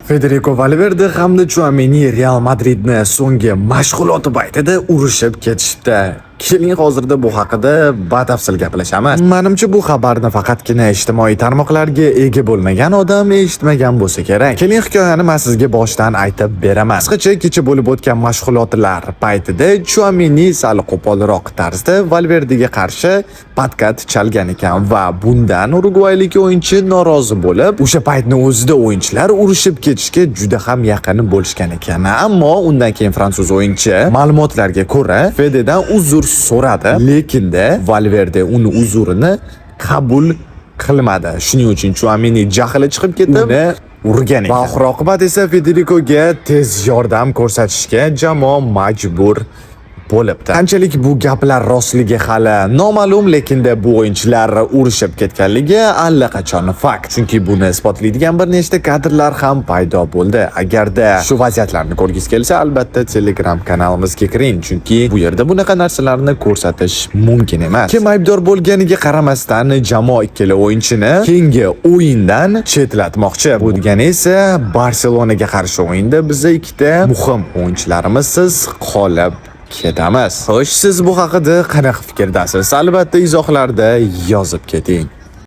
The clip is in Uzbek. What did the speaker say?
Federico Valverde hamda Tchouaméni Real Madridni so'nggi mashg'uloti paytida urushib ketishdi. Keling hozirda bu haqida batafsil gaplashamiz. Menimcha bu xabarni faqatgina ijtimoiy tarmoqlarga ega bo'lmagan odam eshitmagan bo'lsa kerak. Keling hikoyani men sizga boshdan aytib beraman. Qisqacha kecha bo'lib o'tgan mashg'ulotlar paytida Tchouaméni sal qo'polroq tarzda Valverdega qarshi patkat chalgan ekan va bundan urugvaylik o'yinchi norozi bo'lib, o'sha paytni o'zida o'yinchilar urushib ketishga juda ham yaqin bo'lishgan ekan. Ammo undan keyin fransuz o'yinchi ma'lumotlarga ko'ra Fededan uzr so'radi, lekin-da Valverde uni uzurini qabul qilmadi. Shuning uchun Tchouaméni jahli chiqib ketib, uni urgan ekan. Va oxir-oqibat esa Federicoga tez yordam ko'rsatishga jamoa majbur bo'libdi. Qanchalik bu gaplar rostligi hali noma'lum, lekin-da bu o'yinchilar urushib ketganligi allaqachon fakt. Chunki buni isbotlaydigan bir nechta kadrlar ham paydo bo'ldi. Agarda shu vaziyatlarni ko'rgis kelsa, albatta Telegram kanalimizga kiring, chunki bu yerda bunaqa narsalarni ko'rsatish mumkin emas. Kim aybdor bo'lganiga qaramasdan jamoa ikkala o'yinchini keyingi o'yindan chetlatmoqchi. Bu degani esa Barselonaga qarshi o'yinda bizga ikkita muhim o'yinchilarimizsiz qolib ketamiz. Xo'sh, siz bu haqida qanaqa fikrdasiz? Albatta izohlarda yozib keting.